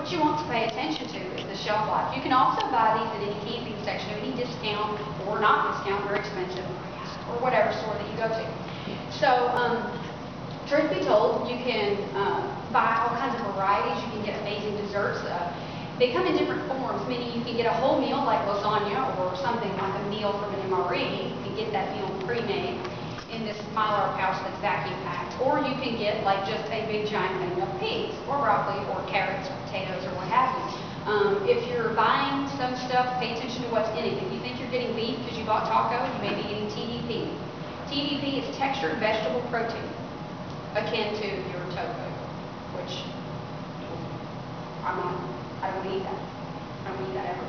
What you want to pay attention to is the shelf life. You can also buy these at any camping section of any discount or not discount, very expensive, or whatever store that you go to. So, truth be told, you can buy all kinds of varieties. You can get amazing desserts. They come in different forms, meaning you can get a whole meal like lasagna or something like a meal from an MRE. You can get that meal pre-made in this Mylar pouch that's vacuum packed. Or you can get like just a big giant thing of peas or broccoli or carrots or potatoes or what have you. If you're buying some stuff, pay attention to what's in it. If you think you're getting beef because you bought taco, you may be getting TDP. TDP is textured vegetable protein, akin to your tofu, which I don't eat that. I don't eat that ever.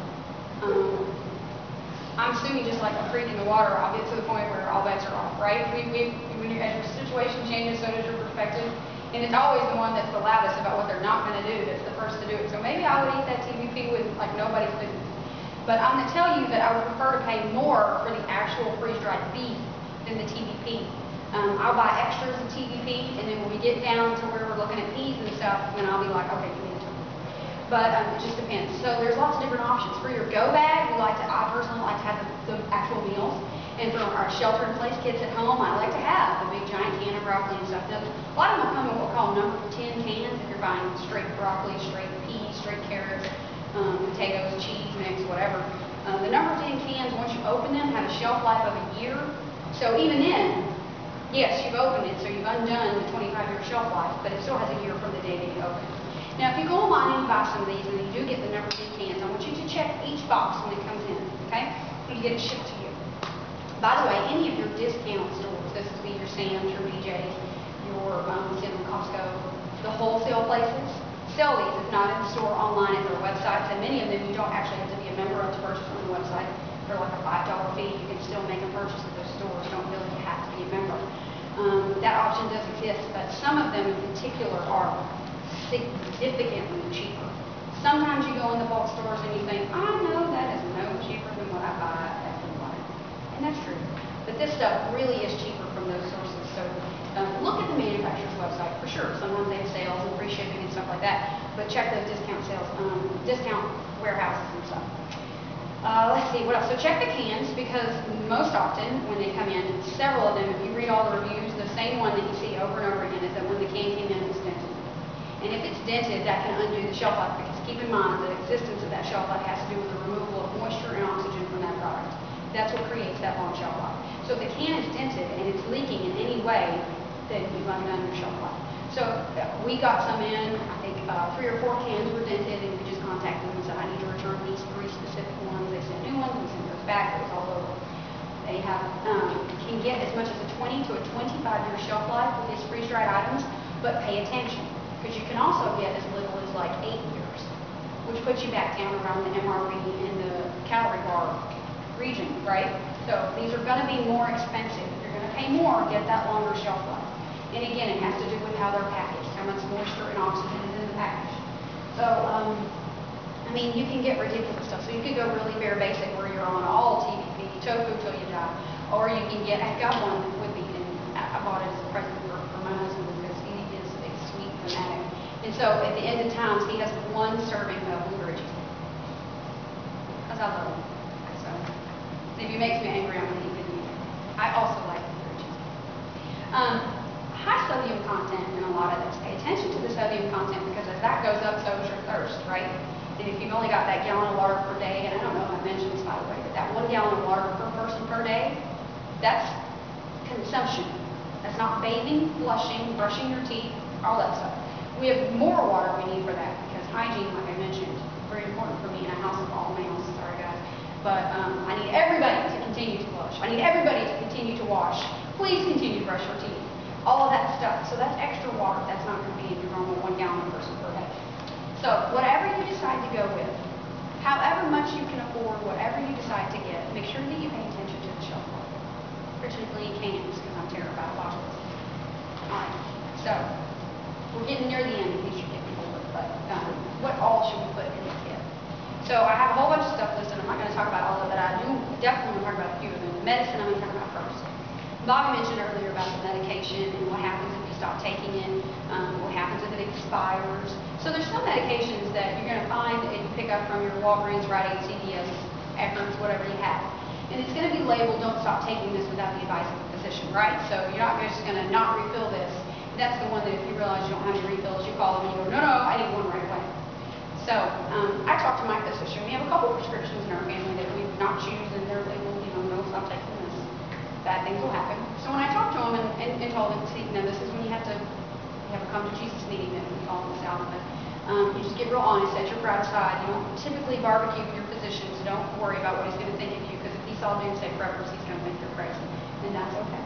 I'm assuming just like a freak in the water, I'll get to the point where all bets are off, right? When as your situation changes, so does your perspective. And it's always the one that's the loudest about what they're not going to do that's the first to do it. So maybe I would eat that TVP with like nobody's business. But I'm going to tell you that I would prefer to pay more for the actual freeze-dried beef than the TVP. I'll buy extras of TVP, and then when we get down to where we're looking at peas and stuff, then I'll be like, okay, give me the tofu. But it just depends. So there's lots of different options. For your go bag, I personally like to have the actual meals. And for our shelter-in-place kids at home, I like to have the big giant can of broccoli and stuff. Now, a lot of them will come in what we'll call number 10 cans if you're buying straight broccoli, straight peas, straight carrots, potatoes, cheese mix, whatever. The number 10 cans, once you open them, have a shelf life of a year. So even then, yes, you've opened it, so you've undone the 25-year shelf life, but it still has a year from the day that you open it. Now, if you go online and you buy some of these, and you do get the number 10 cans, I want you to check each box when it comes in, okay? When you get it shipped to you. By the way, any of your discount stores, this would be your Sam's, your BJ's, your Costco, the wholesale places, sell these, if not in the store, online at their websites, and many of them you don't actually have to be a member of to purchase on the website. For like a $5 fee, you can still make a purchase at those stores. You don't really have to be a member. That option does exist, but some of them in particular are significantly cheaper. Sometimes you go in the bulk stores and you think, I know that is no cheaper than what I buy at Walmart. And that's true. But this stuff really is cheaper from those sources. So look at the manufacturer's website for sure. Sometimes they have sales and free shipping and stuff like that. But check those discount sales, discount warehouses and stuff. Let's see, what else? So check the cans, because most often when they come in, several of them, if you read all the reviews, the same one that you see over and over again is that when the can came in, it was dented. And if it's dented, that can undo the shelf life, because keep in mind the existence of that shelf life has to do with the removal of moisture and oxygen from that product. That's what creates that long shelf life. So if the can is dented and it's leaking in any way, then you've undone your shelf life. So we got some in, I think 3 or 4 cans were dented, and we just contacted them and said, I need to return these 3 specific ones. They sent new ones, we sent those back, it was all over. They have, can get as much as a 20 to a 25-year shelf life with these freeze-dried items, but pay attention, because you can also get as little as like 8 years, which puts you back down around the MRE and the calorie bar region, right? So these are going to be more expensive. If you're going to pay more, get that longer shelf life. And again, it has to do with how they're packaged, how much moisture and oxygen is in the package. So, I mean, you can get ridiculous stuff. So you could go really bare basic where you're on all TVP, tofu till you die. Or you can get, I got one with me, and I bought it as a present for my husband because he is a sweet fanatic. And so at the end of times, he has 1 serving of blueberry cheesecake. Because I love him. So if he makes me angry, I'm going to eat it. I also like blueberry cheesecake. High sodium content in a lot of this. Pay attention to the sodium content, because as that goes up, so is your thirst, right? And if you've only got that gallon of water per day, and I don't know if I mentioned this by the way, but that 1 gallon of water per person per day, that's consumption. That's not bathing, flushing, brushing your teeth, all that stuff. We have more water we need for that, because hygiene, like I mentioned, is very important for me in a house of all males. Sorry guys. But I need everybody to continue to flush. I need everybody to continue to wash. Please continue to brush your teeth. All of that stuff. So that's extra water. That's not going to be in your normal 1 gallon per person per day. So whatever you decide to go with, however much you can afford, whatever you decide to get, make sure that you pay attention to the shelf life. Particularly cans, because I'm terrified of bottles. Alright, so we're getting near the end. These should get me over, but what all should we put in the kit? So I have a whole bunch of stuff listed. I'm not going to talk about all of it. I do definitely want to talk about a few of them. The medicine I'm going to talk about first. Bobby mentioned earlier about the medication and what happens if you stop taking it, what happens if it expires. So there's some medications that you're going stuff from your Walgreens, Rite Aid, CVS, Eckerd's, whatever you have. And it's going to be labeled, don't stop taking this without the advice of a physician, right? So you're not just going to not refill this. That's the one that if you realize you don't have any refills, you call them and you go, no, no, I need one right away. So I talked to my physician. We have a couple prescriptions in our family that we would not choose, and they're labeled, no, stop taking this. Bad things will happen. So when I talked to him and told him, see, this is when you have a come to Jesus meeting that we call in the South, but you just get real honest, set your pride aside. You don't typically barbecue with your physician, so don't worry about what he's going to think of you, because if he saw doomsday preppers, he's going to think you're crazy, and that's okay.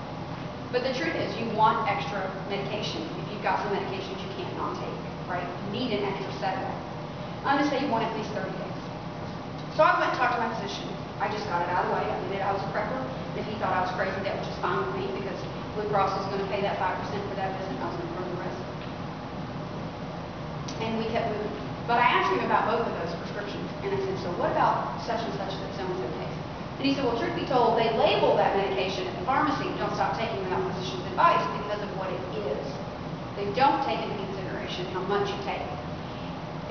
But the truth is, you want extra medication. If you've got some medications you can't not take, right? You need an extra set of that. I'm going to say you want at least 30 days. So I went and talked to my physician. I just got it out of the way. I admitted I was a prepper. And if he thought I was crazy, that was just fine with me, because Blue Cross was going to pay that 5% for that visit, and I was going to cover the rest. And we kept moving. But I asked him about both of those prescriptions, and I said, so what about such and such that so-and-so takes? And he said, well, truth be told, they label that medication at the pharmacy, don't stop taking without physician's advice, because of what it is. They don't take into consideration how much you take.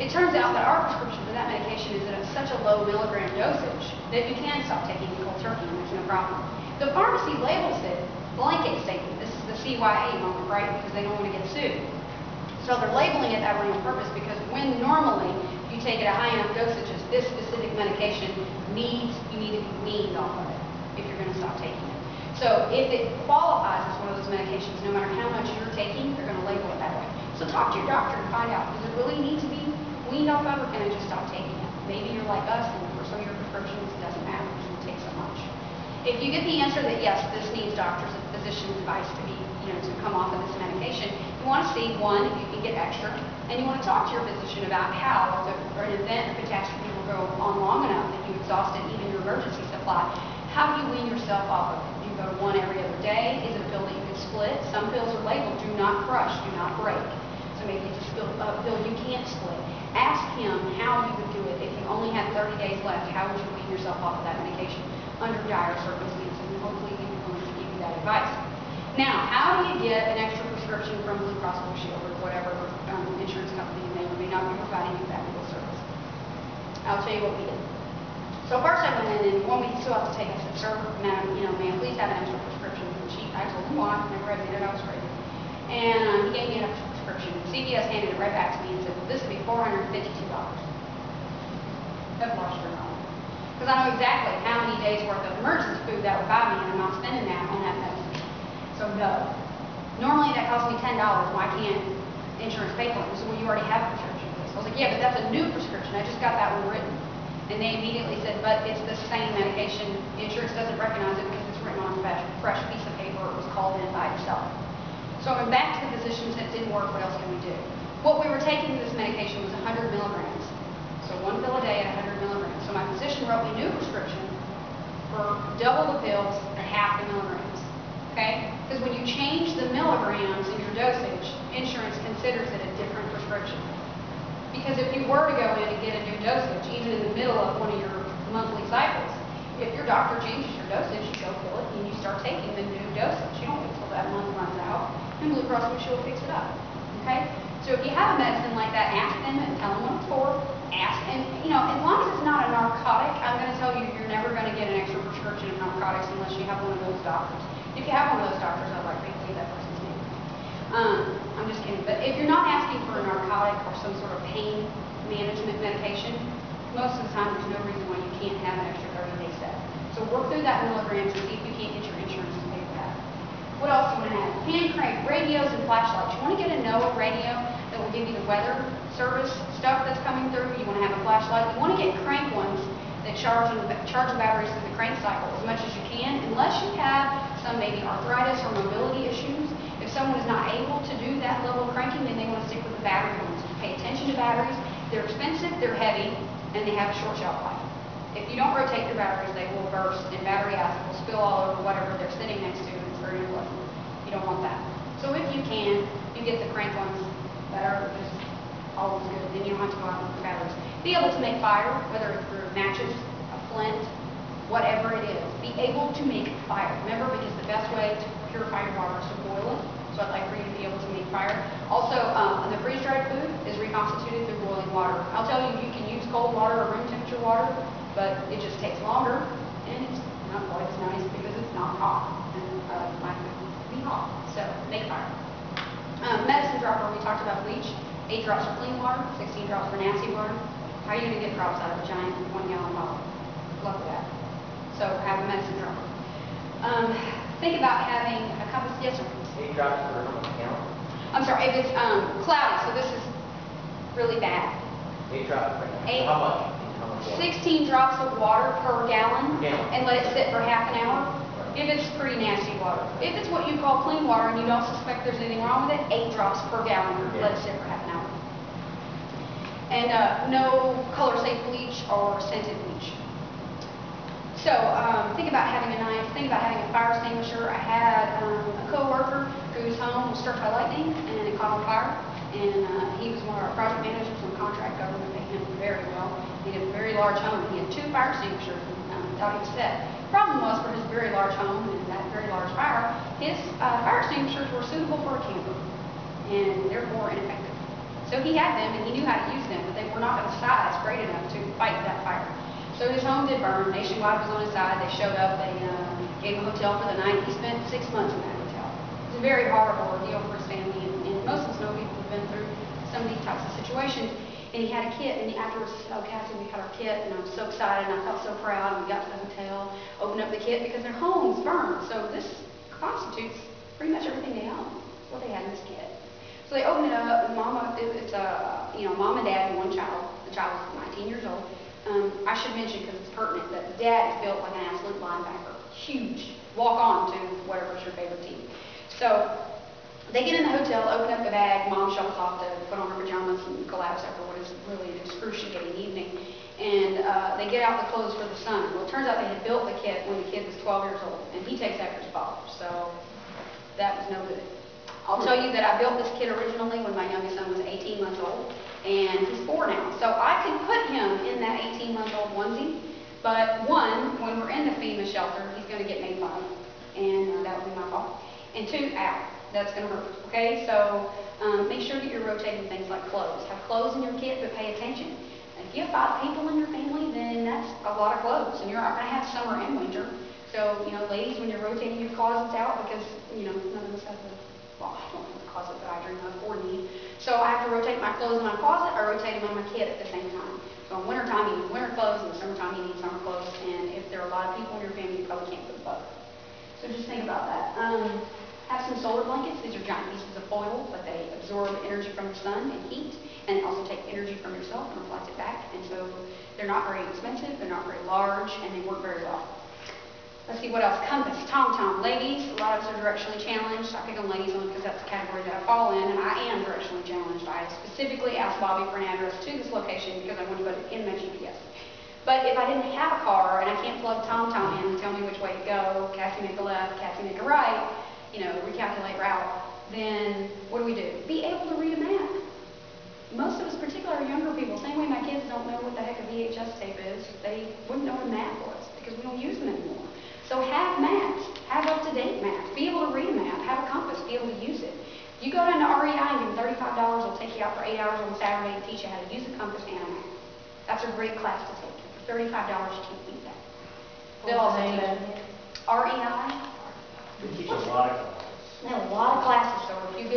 It turns out that our prescription for that medication is at such a low milligram dosage that you can stop taking it cold turkey and there's no problem. The pharmacy labels it blanket statement. This is the CYA moment, right? Because they don't want to get sued. So they're labeling it that way on purpose, because when normally you take it at high enough dosages, this specific medication you need to be weaned off of it if you're going to stop taking it. So if it qualifies as one of those medications, no matter how much you're taking, they're going to label it that way. So talk to your doctor and find out, does it really need to be weaned off of, or can I just stop taking it? Maybe you're like us, and for some of your prescriptions, it doesn't matter because you take so much. If you get the answer that yes, this needs doctors and physicians' advice to be, to come off of this medication, you want to see, one, if you can get extra, and you want to talk to your physician about how, if an event or catastrophe will go on long enough that you exhausted even your emergency supply, how do you wean yourself off of it? Do you go to one every other day? Is it a pill that you can split? Some pills are labeled, do not crush, do not break. So maybe it's a pill you can't split. Ask him how you would do it. If you only had 30 days left, how would you wean yourself off of that medication under dire circumstances? And hopefully he will going to give you that advice. Now, how do you get an extra prescription from Blue Cross Blue Shield or whatever insurance company may or may not be providing you that legal service? I'll tell you what we did. So first I went in, and one week still have to take, I said, sir, madam, ma'am, please have an extra prescription. And I told him why, never admitted I was crazy. And he gave me an extra prescription. CVS handed it right back to me and said, well, this would be $452. That lost your mind. Because I know exactly how many days worth of emergency food that would buy me, and I'm not spending that on that medicine. So no. Normally that costs me $10. Why can't insurance pay for it? So, well, you already have a prescription for this. I was like, yeah, but that's a new prescription. I just got that one written. And they immediately said, but it's the same medication. Insurance doesn't recognize it because it's written on a fresh piece of paper. It was called in by yourself. So I went back to the physician and said, it didn't work. What else can we do? What we were taking this medication was 100 milligrams. So one pill a day at 100 milligrams. So my physician wrote me a new prescription for double the pills at half the milligrams. Okay? Because when you change the milligrams in your dosage, insurance considers it a different prescription. Because if you were to go in and get a new dosage, even in the middle of one of your monthly cycles, if your doctor changes your dosage, you go fill it and you start taking the new dosage. You don't wait until that month runs out, and Blue Cross Blue Shield will fix it up. Okay? So if you have a medicine like that, ask them and tell them what it's for. Ask, and as long as it's not a narcotic, I'm going to tell you, you're never going to get an extra prescription of narcotics unless you have one of those doctors. If you have one of those doctors, I'd like to say that person's name. I'm just kidding. But if you're not asking for a narcotic or some sort of pain management medication, most of the time there's no reason why you can't have an extra 30-day set. So work through that milligrams and see if you can't get your insurance to pay for that. What else do you want to have? Hand crank radios and flashlights. You want to get a NOAA radio that will give you the weather service stuff that's coming through. You want to have a flashlight. You want to get crank ones that charge the batteries through the crank cycle as much as you can, unless you have some maybe arthritis or mobility issues. If someone is not able to do that level of cranking, then they want to stick with the battery ones. Pay attention to batteries. They're expensive, they're heavy, and they have a short shelf life. If you don't rotate the batteries, they will burst, and battery acid will spill all over whatever they're sitting next to, and it's very unpleasant. You don't want that. So if you can, you get the crank ones that are just always good. Then you don't have to go out with the batteries. Be able to make fire, whether it's through matches, a flint, whatever it is. Be able to make fire. Remember, because the best way to purify your water is to boil it. So I'd like for you to be able to make fire. Also, the freeze-dried food is reconstituted through boiling water. I'll tell you, you can use cold water or room water, but it just takes longer, and it's not quite as nice because it's not hot, and mine would be hot, so make fire. Medicine dropper, we talked about bleach, 8 drops for clean water, 16 drops for nasty water. How are you going to get drops out of a giant 1-gallon bottle? Good luck with that. So have a medicine dropper. Think about having a compass. Yes, sir? 8 drops per gallon? I'm sorry, if it's cloudy, so this is really bad. 8 drops per gallon. How much? How much water? 16 drops of water per gallon, Gallon. and let it sit for half an hour. If it's pretty nasty water. If it's what you call clean water and you don't suspect there's anything wrong with it, 8 drops per gallon. Let it sit for half an hour. And no color-safe bleach or scented bleach. So think about having a knife. Think about having a fire extinguisher. I had a coworker whose home was struck by lightning and it caught on fire. And he was one of our project managers on contract government. Paid him very well. He had a very large home. He had 2 fire extinguishers and thought he was set. The problem was for his very large home and that very large fire, his fire extinguishers were suitable for a camper and therefore ineffective. So he had them and he knew how to use them, but they were not of a size great enough to fight that fire. So his home did burn. Nationwide was on his side. They showed up. They gave him a hotel for the night. He spent 6 months in that hotel. It was a very horrible ordeal for his family, and most of us know people who've been through some of these types of situations. And he had a kit, and afterwards he said, "Oh, Cassie, we had our kit, and I was so excited, and I felt so proud." And we got to the hotel, opened up the kit because their home's burned. So this constitutes pretty much everything they own. That's what they had in this kit. So they opened it up, and Mama, it's mom and dad and 1 child. The child was 19 years old. I should mention, because it's pertinent, that the dad is built like an absolute linebacker. Huge. Walk on to whatever's your favorite team. So they get in the hotel, open up the bag, Mom shuttles off to put on her pajamas and collapse after what is really an excruciating evening. And they get out the clothes for the son. Well, it turns out they had built the kit when the kid was 12 years old, and he takes after his father. So that was no good. I'll tell you that I built this kit originally when my youngest son was 18 months old, and he's 4 now. So I could put him in that 18-month-old onesie, but 1, when we're in the FEMA shelter, he's going to get made fun of, and that would be my fault. And 2, ow, that's going to hurt. Okay, so make sure that you're rotating things like clothes. Have clothes in your kit, but pay attention. If you have 5 people in your family, then that's a lot of clothes, and you're not going to have summer and winter. So, ladies, when you're rotating your closets out, because, none of us have the, well, I don't have the closet that I dream of or need. So I have to rotate my clothes in my closet or rotate them on my kit at the same time. So in wintertime, you need winter clothes, and in summertime, you need summer clothes. And if there are a lot of people in your family, you probably can't put both. So just think about that. Have some solar blankets. These are giant pieces of foil, but they absorb energy from the sun and heat, and also take energy from yourself and reflect it back. And so they're not very expensive, they're not very large, and they work very well. Let's see what else. Compass, tom-tom. Ladies, a lot of us are directionally challenged. I pick on ladies only because that's the category that I fall in, and I am directionally challenged. I specifically asked Bobby for an address to this location because I want to put it in my GPS. But if I didn't have a car and I can't plug tom-tom in to tell me which way to go, Cassie make a left, Cassie make a right, recalculate route, then what do? Be able to read a map. Most of us, particularly younger people, same way my kids don't know what the heck a VHS tape is, they wouldn't know what a map was because we don't use them anymore. So have maps, have up-to-date maps, be able to read a map, have a compass, be able to use it. If you go down to REI and give them $35, they'll take you out for 8 hours on Saturday and teach you how to use a compass and a map. That's a great class to take. For $35, you can't beat that. They'll also teach you. REI? They teach a lot of classes. They have a lot of classes, so if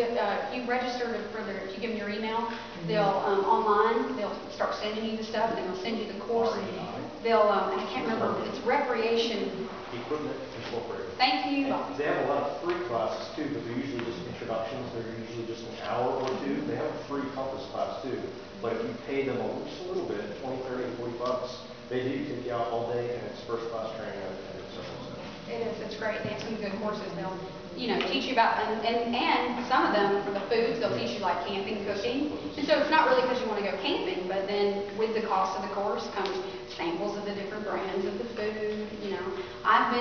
you register if you give them your email, they'll online, they'll start sending you the stuff, and they'll send you the course. They'll, and I can't remember, it's recreation. Equipment Incorporated. Thank you. They have a lot of free classes too, but they're usually just introductions. They're usually just an hour or 2. They have a free compass class too, but if you pay them just a little bit, 20, 30, 40 bucks, they do take you out all day, and it's first class training and it's several. It is. It's great. They have some good courses. They'll, teach you about, and some of them for the foods, they'll teach you like camping, cooking. And so it's not really because you want to go camping, but then with the cost of the course comes samples of the different brands of the food. I've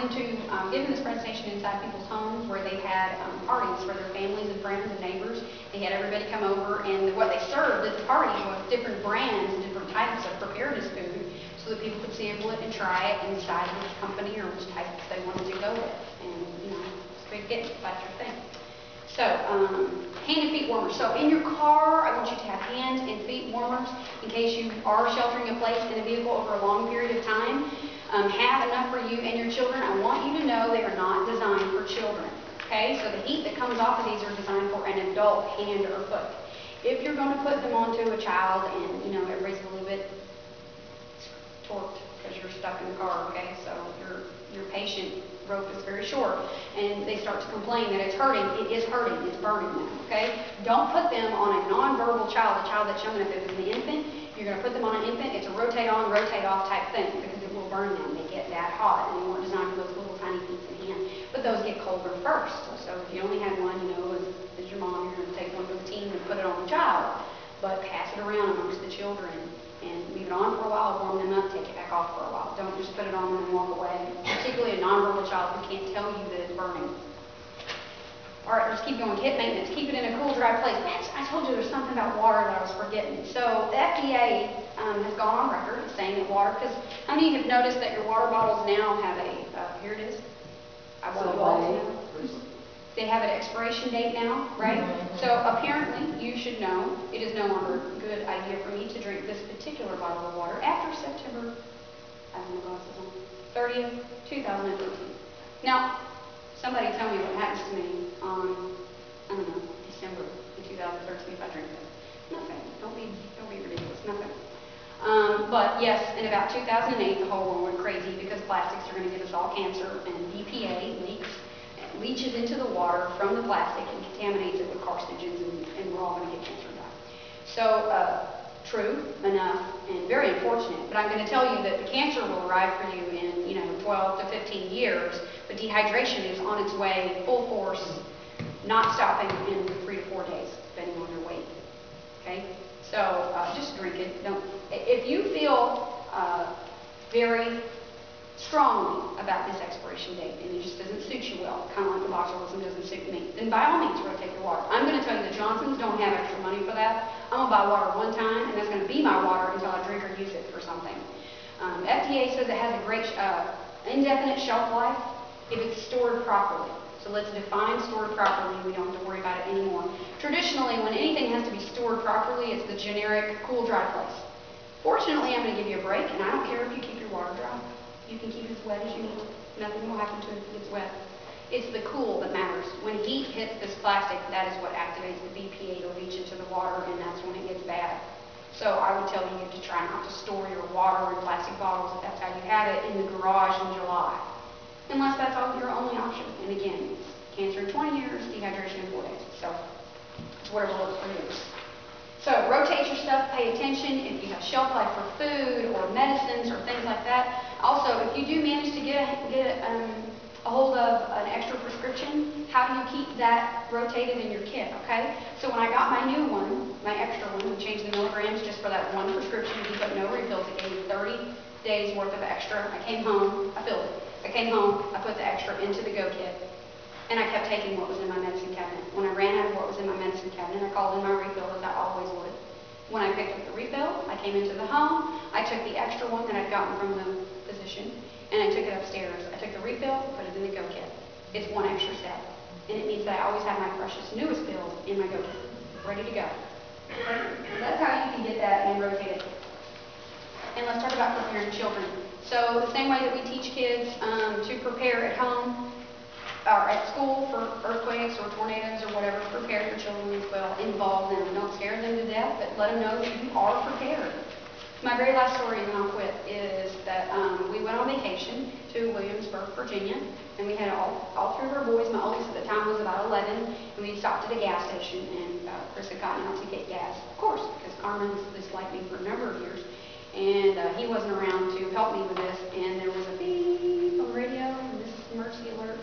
given this presentation inside people's homes where they've had parties for their families and friends and neighbors. They had everybody come over, and what they served at the party was different brands and different types of preparedness food, so that people could sample it and try it and decide which company or which type they wanted to go with. And, it's great getting it. That's your thing. So, hand and feet warmers. So in your car, I want you to have hand and feet warmers. in case you are sheltering in place in a vehicle over a long period of time, have enough for you and your children. I want you to know they are not designed for children. Okay, so the heat that comes off of these are designed for an adult hand or foot. If you're going to put them onto a child and, you know, everybody's a little bit torqued because you're stuck in the car, okay, so your patient rope is very short and they start to complain that it's hurting, it is hurting, it's burning them, okay? Don't put them on a nonverbal child, a child that's young enough. If it's an infant, you're going to put them on an infant, it's a rotate on, rotate off type thing because it will burn them. They get that hot and they weren't designed for those little tiny feet and hands. But those get colder first. So if you only had one, you know, as your mom, you're going to take one for the team and put it on the child. But pass it around amongst the children and leave it on for a while, warm them up, take it back off for a while. Don't just put it on and then walk away, particularly a nonverbal child who can't tell you that it's burning. All right, let's keep going. Kit maintenance. Keep it in a cool, dry place. I told you there's something about water that I was forgetting. So the FDA has gone on record saying that water, because how many of you have noticed that your water bottles now have a, here it is, I want you all to know. They have an expiration date now, right? So apparently, you should know, it is no longer a good idea for me to drink this particular bottle of water after September, I have my glasses on, 30th, 2013. Now, somebody tell me what happens to me on, I don't know, December in 2013 if I drink this. Nothing. Don't be ridiculous. Nothing. But yes, in about 2008, the whole world went crazy because plastics are going to give us all cancer, and BPA leaches into the water from the plastic and contaminates it with carcinogens, and we're all going to get cancer and die. So, true enough and very unfortunate, but I'm going to tell you that the cancer will arrive for you in, 12 to 15 years, but dehydration is on its way, full force, not stopping in 3 to 4 days, depending on your weight. Okay? So, just drink it. Don't. If you feel very strongly about this expiration date and it just doesn't suit you well, kind of like the botulism doesn't suit me, then by all means rotate your water. I'm going to tell you the Johnsons don't have extra money for that. I'm going to buy water one time and that's going to be my water until I drink or use it for something. FDA says it has a great indefinite shelf life if it's stored properly. So let's define stored properly. We don't have to worry about it anymore. Traditionally, when anything has to be stored properly, it's the generic cool, dry place. Fortunately, I'm going to give you a break, and I don't care if you keep your water dry. You can keep it as wet as you need. Nothing will happen to it if it gets wet. It's the cool that matters. When heat hits this plastic, that is what activates the BPA to leach into the water, and that's when it gets bad. So I would tell you to try not to store your water in plastic bottles if that's how you have it in the garage in July. Unless that's your only option. And again, it's cancer in 20 years, dehydration in 4 days. So it's whatever works for you. So rotate your stuff, pay attention if you have shelf life for food or medicines or things like that. Also, if you do manage to get a hold of an extra prescription, how do you keep that rotated in your kit, okay? So when I got my new one, my extra one, we changed the milligrams just for that one prescription, we put no refills, it gave me 30 days worth of extra. I came home, I filled it. I came home, I put the extra into the Go Kit, and I kept taking what was in my medicine cabinet. When I ran out of what was in my medicine cabinet, I called in my refill as I always would. When I picked up the refill, I came into the home, I took the extra one that I'd gotten from the physician, and I took it upstairs. I took the refill, put it in the Go Kit. It's one extra step, and it means that I always have my precious newest pills in my Go Kit, ready to go. Okay? That's how you can get that and rotate it. And let's talk about preparing children. So the same way that we teach kids to prepare at home or at school for earthquakes or tornadoes or whatever, prepare your children as well. Involve them. Don't scare them to death, but let them know that you are prepared. My very last story, and then I'll quit, is that we went on vacation to Williamsburg, Virginia, and we had all three of our boys. My oldest at the time was about 11, and we stopped at a gas station, and Chris had gotten out to get gas, of course, because Carmen's disliked me for a number of years. And he wasn't around to help me with this, and there was a beep on the radio, and this is emergency alert,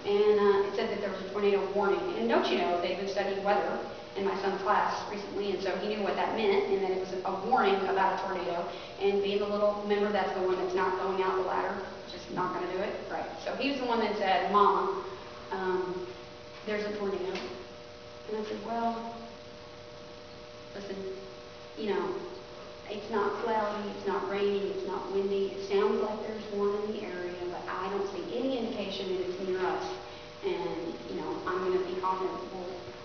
and it said that there was a tornado warning. And don't you know, they've been studying weather in my son's class recently, and so he knew what that meant, and that it was a warning about a tornado. And being the little member, that's the one that's not going out the ladder, just not going to do it, right? So he was the one that said, "Mama, there's a tornado." And I said, "Well, listen, it's not cloudy, it's not rainy, it's not windy. It sounds like there's one in the area, but I don't see any indication that it's near us. And, I'm going to be confident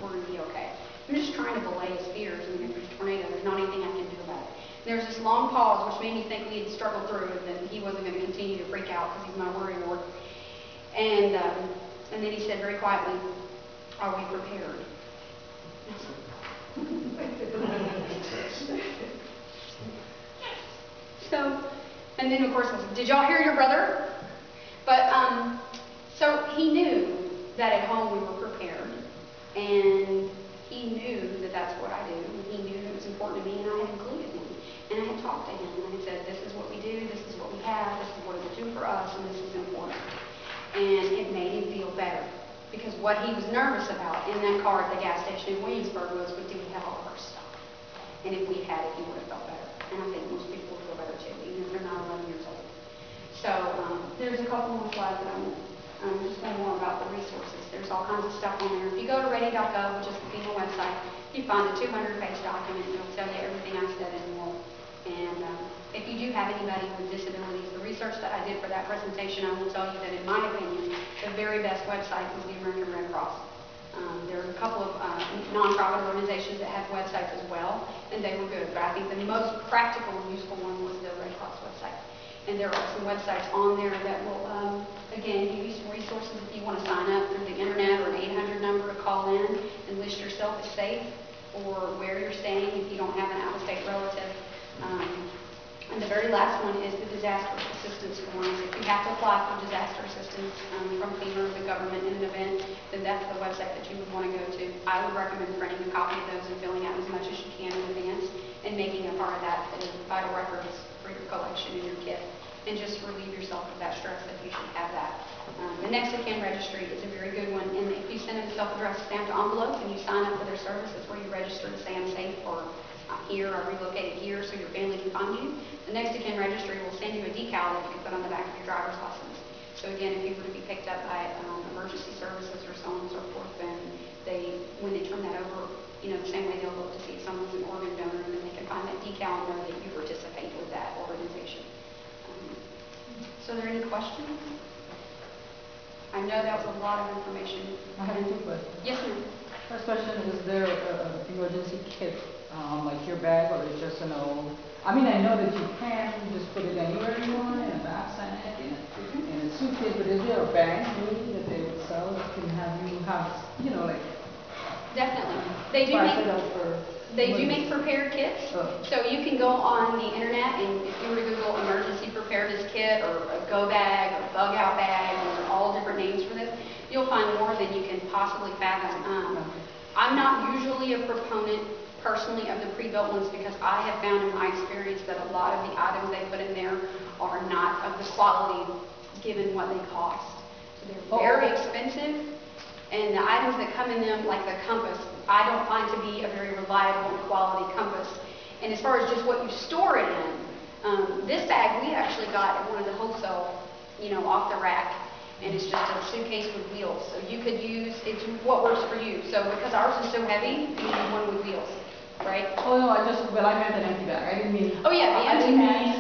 we're going to be okay." I'm just trying to belay his fears. I mean, if there's a tornado, there's not anything I can do about it. There was this long pause, which made me think we had struggled through it, and he wasn't going to continue to freak out because he's my worry ward. And then he said very quietly, "Are we prepared?" So, and then of course, I said, "Did y'all hear your brother?" But so he knew that at home we were prepared, and he knew that that's what I do. And he knew that it was important to me, and I had included him, and I had talked to him, and I had said, "This is what we do. This is what we have. This is what it will do for us, and this is important." And it made him feel better, because what he was nervous about in that car at the gas station in Williamsburg was, "But do we have all of our stuff?" And if we had it, he would have felt better. And I think most people would feel better too, even if they're not 11 years old. So there's a couple more slides that just one more about the resources. There's all kinds of stuff on there. If you go to ready.gov, which is the FEMA website, you find a 200-page document. It'll tell you everything I said and more. And if you do have anybody with disabilities, the research that I did for that presentation, I will tell you that in my opinion, the very best website is the American Red Cross. There are a couple of nonprofit organizations that have websites as well, and they were good. But I think the most practical and useful one was the Red Cross website. And there are some websites on there that will, again, give you some resources if you want to sign up through the internet, or an 800 number to call in and list yourself as safe, or where you're staying if you don't have an out-of-state relative. And the very last one is the disaster assistance forms. If you have to apply for disaster assistance from FEMA or the government in an event, then that's the website that you would want to go to. I would recommend printing a copy of those and filling out as much as you can in advance, and making a part of that as vital records for your collection and your kit. And just relieve yourself of that stress if you should have that. The Next of Kin registry is a very good one, and if you send them a self-addressed stamped envelope and you sign up for their service, that's where you register to say I'm safe, or I'm here, or relocated here, so your family can find you. The Next of Kin registry will send you a decal that you can put on the back of your driver's license. So again, if you were to be picked up by emergency services or so on and so forth, then when they turn that over, the same way they'll look to see if someone's an organ donor, and then they can find that decal and know that you participate with that organization. So are there any questions? I know that was a lot of information. I have two questions. Yes, ma'am. First question, is there an emergency kit, like your bag, or is just an old? I mean, I know that you can just put it anywhere you want, in a backpack, in a suitcase, but is there a bag really that they would sell that can have you have, like... Definitely. They do make prepared kits. So you can go on the internet, and if you were to Google emergency preparedness kit, or a go bag, or bug out bag, and all different names for this, you'll find more than you can possibly fathom. I'm not usually a proponent personally of the pre-built ones, because I have found in my experience that a lot of the items they put in there are not of the quality given what they cost. So they're very expensive. And the items that come in them, like the compass, I don't find to be a very reliable and quality compass. And as far as just what you store it in, this bag we actually got at one of the wholesale, off the rack. And it's just a suitcase with wheels. So you could use, it's what works for you. So because ours is so heavy, you need one with wheels, right? Oh no, I meant an empty bag. I didn't mean... Oh yeah, the empty bag.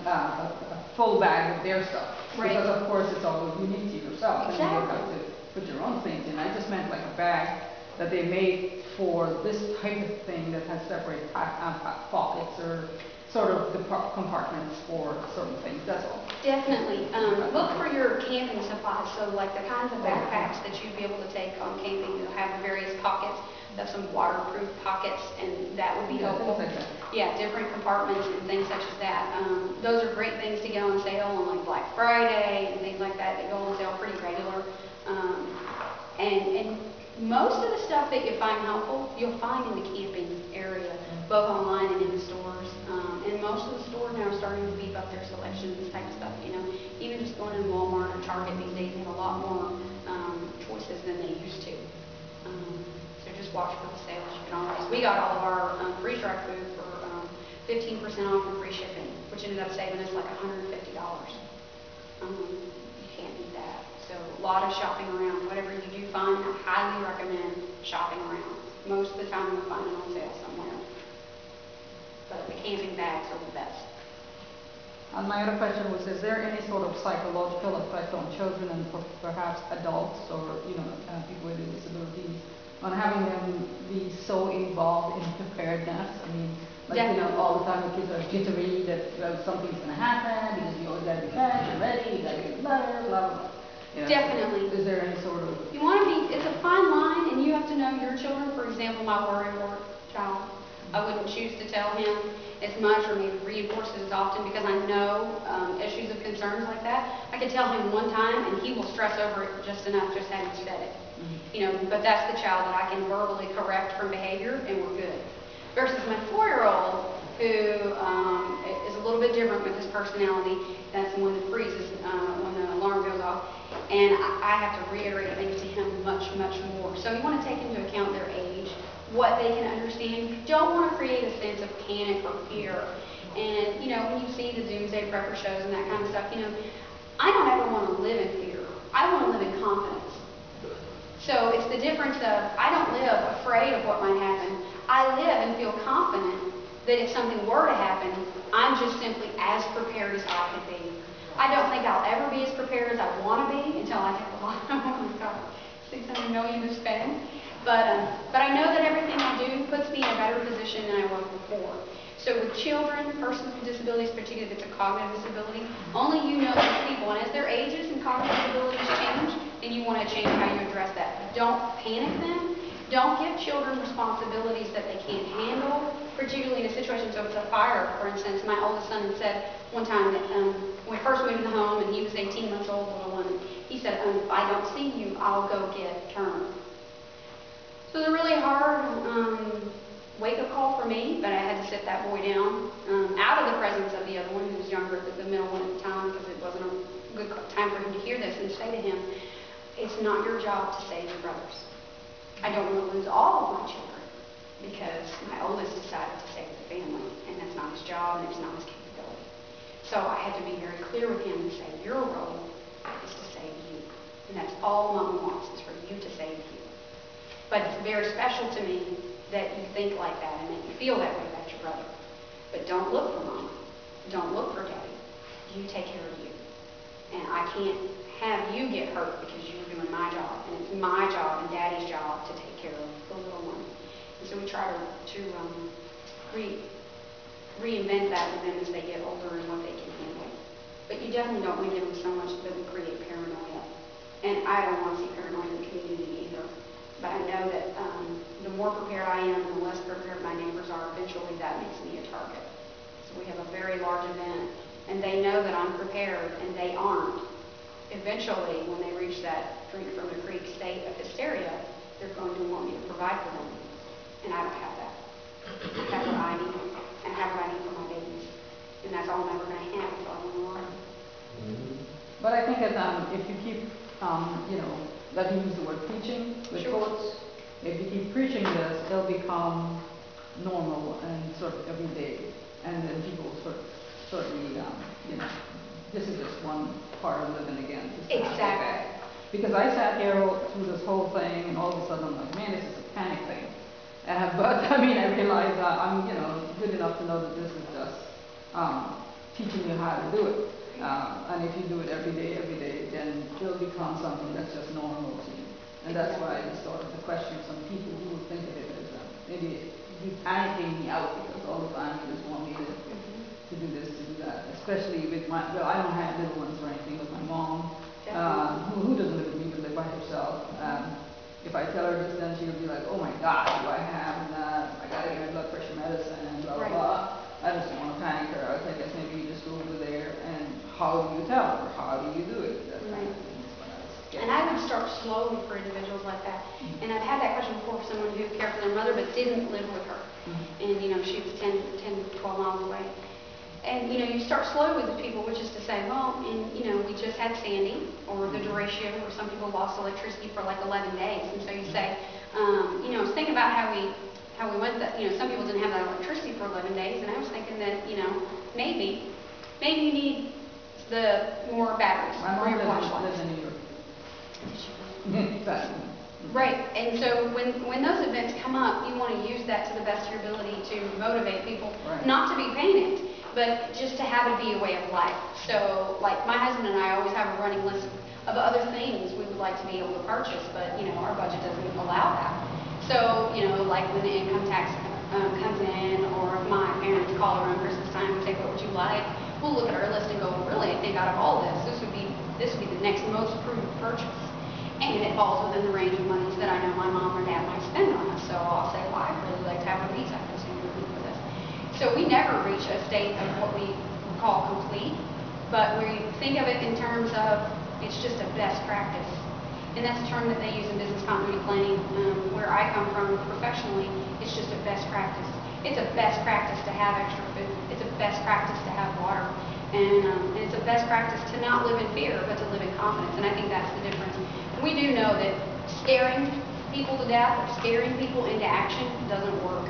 A full bag with their stuff. Right. Because of course it's all unique to yourself. Exactly. And you have to put your own things in. I just meant like a bag that they made for this type of thing that has separate pockets, or sort of compartments for certain things. That's all. Definitely. Look for your camping supplies. So like the kinds of backpacks that you'd be able to take on camping, you'll have various pockets. There's some waterproof pockets, and that would be helpful. Things like that. Yeah, different compartments and things such as that. Those are great things to get on sale on like Black Friday and things like that go on sale pretty regular. And most of the stuff that you find helpful, you'll find in the camping area, both online and in the stores. And most of the stores now are starting to beef up their selections, this type of stuff. Even just going in Walmart or Target these days, they have a lot more choices than they used to. So just watch for the sales. You can always. We got all of our freeze-dried food for 15% off and free shipping, which ended up saving us like $150. You can't beat that. So a lot of shopping around. Whatever you do find, I highly recommend shopping around. Most of the time you'll find it on sale somewhere. But the camping bags are the best. And my other question was, is there any sort of psychological effect on children and perhaps adults, or people with disabilities, on having them be so involved in preparedness? I mean, Like, you know, Definitely. all the time the kids are jittery that, well, something's gonna happen, because you always gotta be fresh and ready, you gotta get better, blah, blah, blah. You know, Definitely. Is there any sort of, You want to be, it's a fine line, and you have to know your children. For example, my worry-wart child, I wouldn't choose to tell him as much or maybe reinforce it as often because I know issues of concerns like that. I could tell him one time, and he will stress over it just enough just having said it. You know, but that's the child that I can verbally correct from behavior, and we're good. Versus my 4-year-old, who is a little bit different with his personality. That's the one that freezes when the alarm goes off. And I have to reiterate things to him much, much more. So you want to take into account their age, what they can understand. You don't want to create a sense of panic or fear. And, you know, when you see the doomsday prepper shows and that kind of stuff, you know, I don't ever want to live in fear. I want to live in confidence. So it's the difference of I don't live afraid of what might happen. I live and feel confident that if something were to happen, I'm just simply as prepared as I could be. I don't think I'll ever be as prepared as I want to be until I have a lot, oh my God, $600 million to spend. But I know that everything I do puts me in a better position than I was before. So with children, persons with disabilities, particularly if it's a cognitive disability, only you know those people. And as their ages and cognitive abilities change, then you want to change how you address that. Don't panic them. Don't give children responsibilities that they can't handle, particularly in a situation. So if it's a fire, for instance, my oldest son had said one time that when we first moved in the home and he was 18 months old, little one, he said, if I don't see you, I'll go get Turner. So it was a really hard wake-up call for me, but I had to sit that boy down out of the presence of the other one who was younger, the middle one at the time, because it wasn't a good time for him to hear this, and say to him, it's not your job to save your brothers. I don't want to lose all of my children because my oldest decided to save the family, and that's not his job and it's not his capability. So I had to be very clear with him and say, your role is to save you. And that's all Mom wants, is for you to save you. But it's very special to me that you think like that and that you feel that way about your brother. But don't look for Mom. Don't look for Daddy. You take care of you. And I can't have you get hurt because you're doing my job. And it's my job and Daddy's job to take care of the little one. And so we try to reinvent that with them as they get older and what they can handle. But you definitely don't want to give them so much that we create paranoia. And I don't want to see paranoia in the community either. But I know that the more prepared I am and the less prepared my neighbors are, eventually that makes me a target. So we have a very large event, and they know that I'm prepared, and they aren't. Eventually, when they reach that drink from the creek state of hysteria, they're going to want me to provide for them. And I don't have that. I have what I need, and I have what I need for my babies. And that's all I'm ever going to have until I win the lottery. but I think that if you keep, you know, let me use the word preaching with Sure. quotes, if you keep preaching this, it'll become normal and sort of every day. And then people certainly, you know, this is just one part of living again. Exactly. Because I sat here through this whole thing, and all of a sudden I'm like, man, this is a panic thing. But I mean, I realize I'm, you know, good enough to know that this is just teaching you how to do it. And if you do it every day, then it'll become something that's just normal to you. And that's why I started to question some people who would think of it as maybe you panicking me out because all the time you just want me to do this, to do that. Especially with my, well, I don't have little ones or anything, with my mom, who doesn't live with me but live by herself. If I tell her this, then she'll be like, oh my God, do I have that? I gotta get blood pressure medicine and blah, blah, blah. I just don't want to panic her. I guess maybe you just go over there and how do you tell her? How do you do it? That kind of thing. And I would start slowly for individuals like that. And I've had that question before for someone who cared for their mother but didn't live with her. And, you know, she was 10, 12 miles away. And, you know, you start slow with the people, which is to say, well, and, you know, we just had Sandy, or the duration, where some people lost electricity for like 11 days. And so you say, you know, think about how we went that, you know, some people didn't have that electricity for 11 days. And I was thinking that, you know, maybe you need the more batteries for your flashlights. In New York. Right, and so when those events come up, you want to use that to the best of your ability to motivate people, not to be panicked, but just to have it be a way of life. So, like my husband and I always have a running list of other things we would like to be able to purchase, but you know our budget doesn't allow that. So, you know, like when the income tax comes in, or if my parents call around Christmas time and say, what would you like? We'll look at our list and go, really, I think out of all this would be the next most prudent purchase. And it falls within the range of monies that I know my mom or dad might spend on us. So I'll say, well, I'd really like to have one of these items for this. So we never reach a state of what we call complete, but we think of it in terms of it's just a best practice. And that's a term that they use in business continuity planning. Where I come from professionally, it's just a best practice. It's a best practice to have extra food. It's a best practice to have water. And it's a best practice to not live in fear, but to live in confidence. And I think that's the difference. We do know that scaring people to death or scaring people into action doesn't work.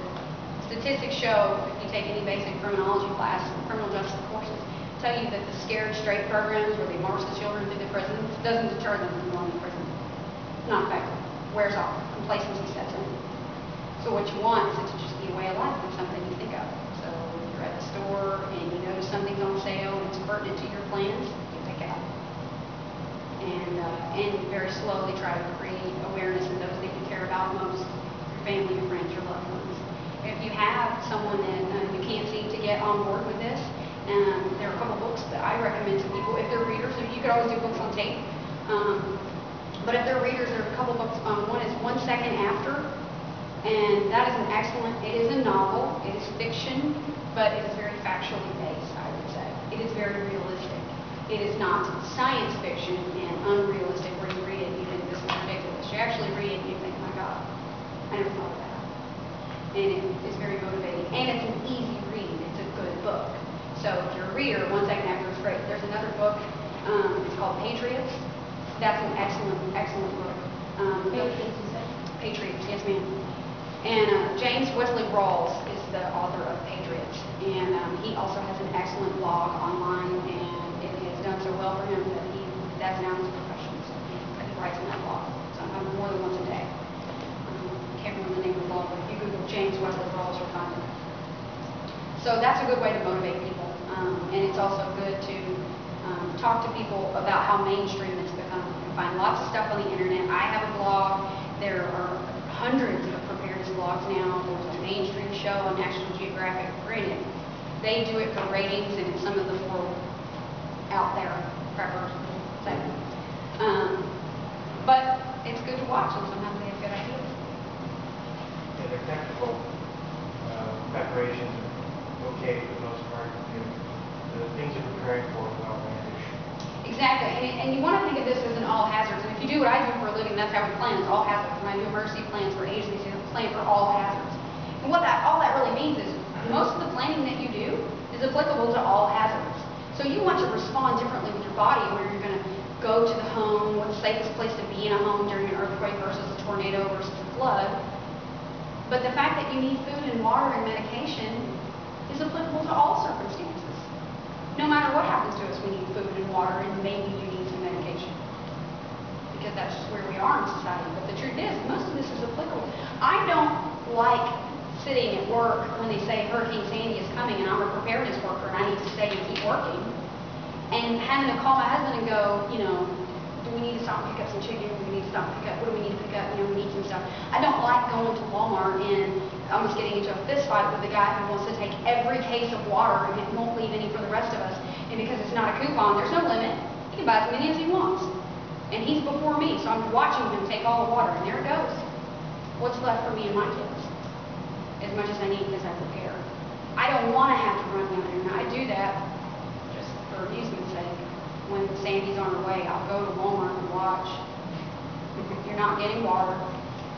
Statistics show, if you take any basic criminology class, criminal justice courses, tell you that the scared straight programs where they march the children through the prisons doesn't deter them from going to prison. Not effective. Wears off. Complacency sets in. So what you want is it to just be a way of life and something you think of. So if you're at the store and you notice something's on sale and it's pertinent to your plans, you pick it up. And very slowly try to create awareness in those that you care about most, your family, your friends, your loved ones. If you have someone that you can't seem to get on board with this, there are a couple books that I recommend to people if they're readers. You could always do books on tape. But if they're readers, there are a couple books. One is 1 Second After, and that is an excellent, it is a novel, it is fiction, but it is very factually based, I would say. It is very realistic. It is not science fiction and unrealistic where you read it and you think this is ridiculous. You actually read it and you think, my God, I never thought of that. And it is very motivating. And it's an easy read. It's a good book. So if you're a reader, 1 Second After is great. There's another book, it's called Patriots. That's an excellent, excellent book. Patriots, you said? Patriots, yes ma'am. And James Wesley Rawls is the author of Patriots. And he also has an excellent blog online, and it has done so well for him that that's now his profession. So he writes in that blog sometimes more than once a day. I can't remember the name of the blog, but if you Google James Wesley Rawls, you'll find it. So that's a good way to motivate people. And it's also good to talk to people about how mainstream it's become. You can find lots of stuff on the internet. I have a blog. There are hundreds of preparedness blogs now. There's a mainstream show on National Geographic. Granted, they do it for ratings, and it's some of the more out there preppers thing. But it's good to watch, and sometimes they have good ideas. Yeah, their technical preparations are okay for the most part. The things you're preparing for are well managed. Exactly, and you want to think of this as an all hazards. And if you do what I do for a living, that's how we plan, it's all hazards. When I do emergency plans for agencies, you plan for all hazards. And what all that really means is most of the planning that you do is applicable to all hazards. So you want to respond differently with your body, where you're going to go to the home, what's the safest place to be in a home during an earthquake versus a tornado versus a flood. But the fact that you need food and water and medication is applicable to all circumstances. No matter what happens to us, we need food and water, and maybe you need some medication. Because that's just where we are in society. But the truth is, most of this is applicable. I don't like sitting at work when they say Hurricane Sandy is coming and I'm a preparedness worker and I need to stay and keep working, and having to call my husband and go, do we need to stop and pick up some chicken? Do we need to stop and pick up? What do we need to pick up? We need some stuff. I don't like going to Walmart and almost getting into a fist fight with the guy who wants to take every case of water and won't leave any for the rest of us. And because it's not a coupon, there's no limit. He can buy as many as he wants. And he's before me, so I'm watching him take all the water, and there it goes. What's left for me and my kids? As much as I need because I prepare. I don't want to have to run down there, and I do that just for amusement's sake. When Sandy's on her way, I'll go to Walmart and watch. You're not getting water,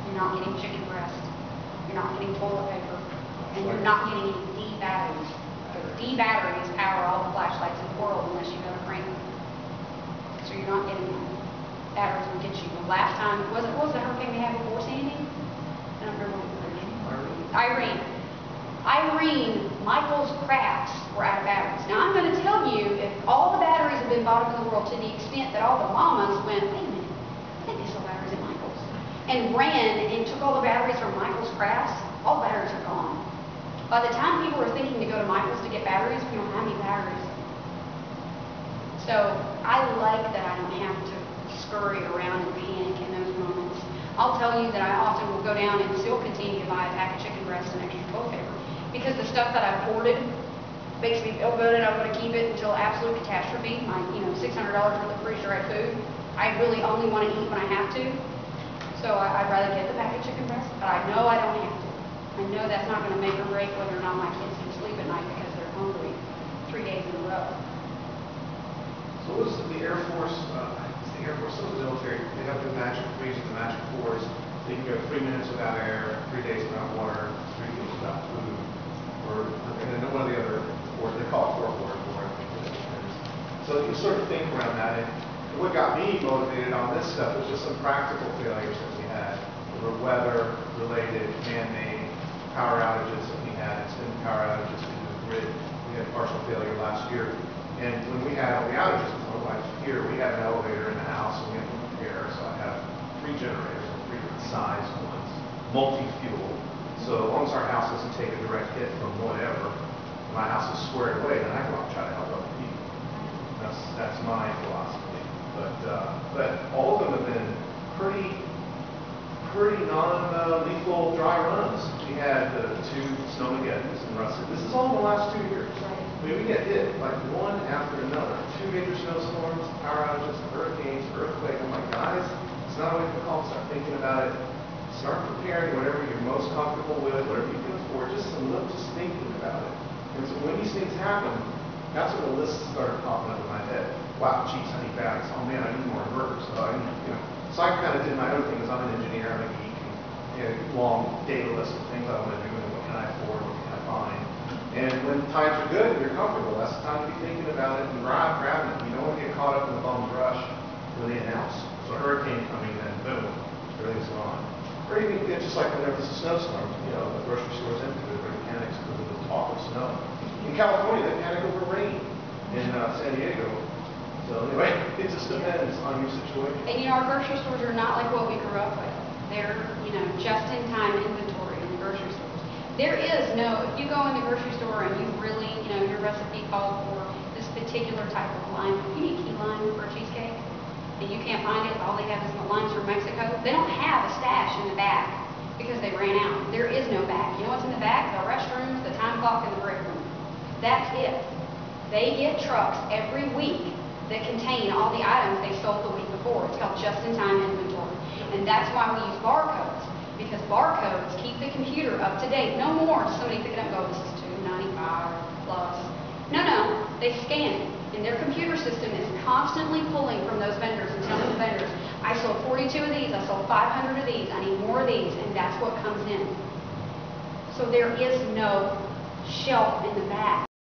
you're not getting chicken breast, you're not getting toilet paper, and you're not getting any D batteries. D batteries power all the flashlights in the world unless you go to Franklin. So you're not getting them. Batteries will get you. The last time, what was the hurricane we had before Sandy? I don't remember what it was. Irene, Michael's crafts were out of batteries. Now I'm going to tell you, if all the batteries have been bought up in the world to the extent that all the mamas went, wait a minute, I think they sell batteries at Michael's, and ran and took all the batteries from Michael's crafts, all batteries are gone. By the time people are thinking to go to Michael's to get batteries, we don't have any batteries. So I like that I don't have to scurry around and panic in those moments. I'll tell you that I often will go down and still continue to buy a pack of chicken breast and extra toilet paper because the stuff that I've hoarded makes me feel good and I'm going to keep it until absolute catastrophe. My, $600 worth of freezer-dried food, I really only want to eat when I have to. So I'd rather get the pack of chicken breast, but I know I don't have to. I know that's not going to make or break whether or not my kids can sleep at night because they're hungry 3 days in a row. So what is the Air Force, some of the military, they have the magic freeze and the magic fours. They can go 3 minutes without air, 3 days without water, 3 days without food, and then one of the other fours, they call it 4-4. So you sort of think around that. And what got me motivated on this stuff was just some practical failures that we had. There were weather-related, man-made power outages that we had, extended power outages due to the grid. We had partial failure last year. And when we had all the outages, my wife here, we had an elevator in the house, and we had to repair. So I have 3 generators, 3 different size ones, multi-fuel. So as long as our house doesn't take a direct hit from whatever, my house is squared away, then I go out and try to help other people. That's my philosophy. But all of them have been pretty non-lethal dry runs. We had 2 snowmageddons in Russett. This is all in the last 2 years. I mean, we get hit like one after another. 2 major snowstorms, power outages, hurricanes, earthquake. I'm like, guys, it's not a wake up call. Start thinking about it. Start preparing whatever you're most comfortable with, whatever you can afford. Just thinking about it. And so when these things happen, that's when the list started popping up in my head. Wow, geez, I need batteries. Oh man, I need more inverters. So I kind of did my own thing because I'm an engineer, I'm a geek, and long data list of things I want to do and what can I afford, what can I find. And when times are good and you're comfortable, that's the time to be thinking about it and grabbing it. You don't want to get caught up in the bum's rush when they announce. So a hurricane coming, then boom, everything's gone. Or even just like whenever there's a snowstorm, the grocery store's empty, everybody panics because of the talk of snow. In California, they panic over rain in San Diego. So anyway, it just depends on your situation. And our grocery stores are not like what we grew up with. They're, just-in-time inventory in the grocery stores. There is no, if you go in the grocery store and you really, your recipe calls for this particular type of lime, if you need key lime for a cheesecake, and you can't find it, all they have is the limes from Mexico, they don't have a stash in the back because they ran out. There is no back. You know what's in the back? The restrooms, the time clock, and the break room. That's it. They get trucks every week that contain all the items they sold the week before. It's called just-in-time inventory. And that's why we use barcodes, because barcodes keep the computer up to date. No more does somebody pick it up and go, this is $2.95 plus. No, they scan it. And their computer system is constantly pulling from those vendors and telling the vendors, I sold 42 of these, I sold 500 of these, I need more of these, and that's what comes in. So there is no shelf in the back.